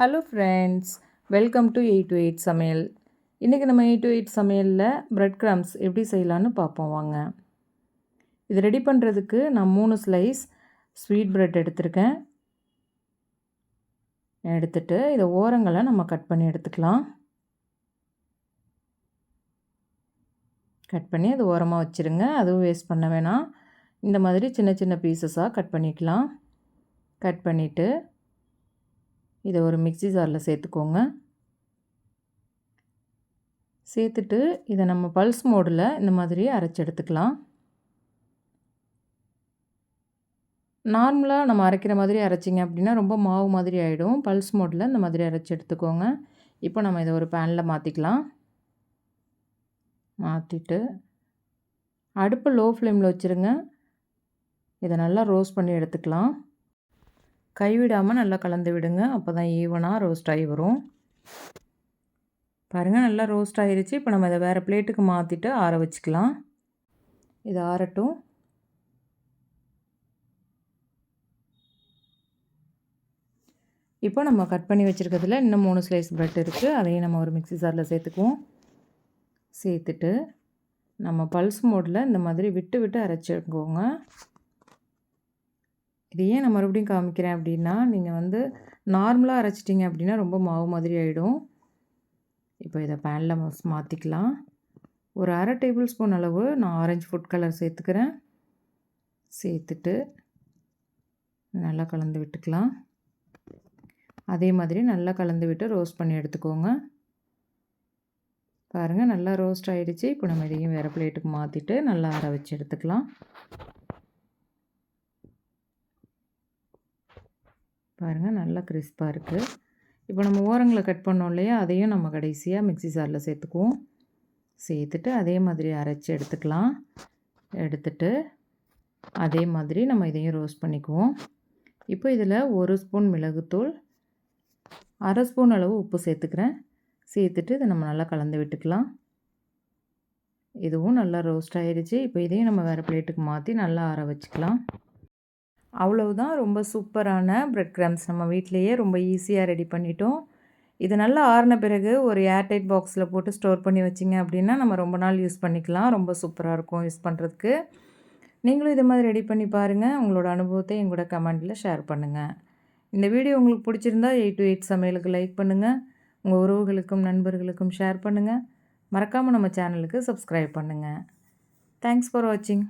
Hello friends, welcome to 828 சமையல். இன்றைக்கி நம்ம 828 சமையலில் பிரெட் கிரம்ஸ் எப்படி செய்யலான்னு பார்ப்போம் வாங்க. இது ரெடி பண்ணுறதுக்கு நான் 3 ஸ்லைஸ் ஸ்வீட் பிரெட் எடுத்திருக்கேன். எடுத்துகிட்டு இதை ஓரங்களை நம்ம கட் பண்ணி எடுத்துக்கலாம். கட் பண்ணி அது ஓரமாக வச்சுருங்க. அதுவும் வேஸ்ட் பண்ண வேணாம். இந்த மாதிரி சின்ன சின்ன பீசஸாக கட் பண்ணிக்கலாம். கட் பண்ணிவிட்டு இதை ஒரு மிக்ஸி ஜாரில் சேர்த்துக்கோங்க. சேர்த்துட்டு இதை நம்ம பல்ஸ் மோடில் இந்த மாதிரி அரைச்சி எடுத்துக்கலாம். நார்மலாக நம்ம அரைக்கிற மாதிரி அரைச்சிங்க அப்படின்னா ரொம்ப மாவு மாதிரி ஆகிடும். பல்ஸ் மோடில் இந்த மாதிரி அரைச்சி எடுத்துக்கோங்க. இப்போ நம்ம இதை ஒரு பேனில் மாற்றிக்கலாம். மாற்றிட்டு அடுப்பு லோ ஃப்ளேமில் வச்சுருங்க. இதை நல்லா ரோஸ்ட் பண்ணி எடுத்துக்கலாம். கைவிடாமல் நல்லா கலந்து விடுங்க. அப்போ தான் ஈவனாக ரோஸ்ட் ஆகி வரும். பாருங்கள், நல்லா ரோஸ்ட் ஆகிருச்சு. இப்போ நம்ம இதை வேறு பிளேட்டுக்கு மாற்றிட்டு ஆற வச்சுக்கலாம். இது ஆறட்டும். இப்போ நம்ம கட் பண்ணி வச்சுருக்கிறதுல இன்னும் 3 ஸ்லைஸ் பிரெட் இருக்குது. அதையும் நம்ம ஒரு மிக்ஸி ஜாரில் சேர்த்துக்குவோம். சேர்த்துட்டு நம்ம பல்ஸ் மோடில் இந்த மாதிரி விட்டு விட்டு அரைச்சிக்கோங்க. இது ஏன் நான் மறுபடியும் காமிக்கிறேன் அப்படின்னா, நீங்கள் நார்மலாக அரைச்சிட்டிங்க அப்படின்னா ரொம்ப மாவு மாதிரி ஆகிடும். இப்போ இதை பேனில் மாற்றிக்கலாம். ஒரு அரை டேபிள் ஸ்பூன் அளவு நான் ஆரஞ்சு ஃபுட் கலர் சேர்த்துக்கிறேன். சேர்த்துட்டு நல்லா கலந்து விட்டுக்கலாம். அதே மாதிரி நல்லா கலந்து விட்டு ரோஸ்ட் பண்ணி எடுத்துக்கோங்க. பாருங்கள், நல்லா ரோஸ்ட் ஆகிடுச்சு. இப்போ நம்ம இதையும் வேறு பிளேட்டுக்கு மாற்றிட்டு நல்லா ஆற வச்சு எடுத்துக்கலாம். பாருங்கள், நல்லா கிறிஸ்பாக இருக்குது. இப்போ நம்ம ஓரங்களை கட் பண்ணோம் இல்லையா, அதையும் நம்ம கடைசியாக மிக்ஸி ஜாரில் சேர்த்துக்குவோம். சேர்த்துட்டு அதே மாதிரி அரைச்சி எடுத்துக்கலாம். எடுத்துட்டு அதே மாதிரி நம்ம இதையும் ரோஸ்ட் பண்ணிக்குவோம். இப்போ இதில் 1 ஸ்பூன் மிளகுத்தூள், அரை ஸ்பூன் அளவு உப்பு சேர்த்துக்கிறேன். சேர்த்துட்டு இதை நம்ம நல்லா கலந்து விட்டுக்கலாம். இதுவும் நல்லா ரோஸ்ட் ஆகிடுச்சு. இப்போ இதையும் நம்ம வேறு பிளேட்டுக்கு மாற்றி நல்லா ஆற வச்சுக்கலாம். அவ்வளவுதான், ரொம்ப சூப்பரான பிரெட் கிரம்ஸ் நம்ம வீட்டிலையே ரொம்ப ஈஸியாக ரெடி பண்ணிட்டோம். இது நல்லா ஆறின பிறகு ஒரு ஏர்டைட் பாக்ஸில் போட்டு ஸ்டோர் பண்ணி வச்சிங்க அப்படின்னா நம்ம ரொம்ப நாள் யூஸ் பண்ணிக்கலாம். ரொம்ப சூப்பராக இருக்கும் யூஸ் பண்ணுறதுக்கு. நீங்களும் இது மாதிரி ரெடி பண்ணி பாருங்கள். உங்களோட அனுபவத்தை எங்கூட கமெண்டில் ஷேர் பண்ணுங்கள். இந்த வீடியோ உங்களுக்கு பிடிச்சிருந்தா 828 சமையலுக்கு லைக் பண்ணுங்கள். உங்கள் உறவுகளுக்கும் நண்பர்களுக்கும் ஷேர் பண்ணுங்கள். மறக்காமல் நம்ம சேனலுக்கு சப்ஸ்கிரைப் பண்ணுங்கள். தேங்க்ஸ் ஃபார் வாட்சிங்.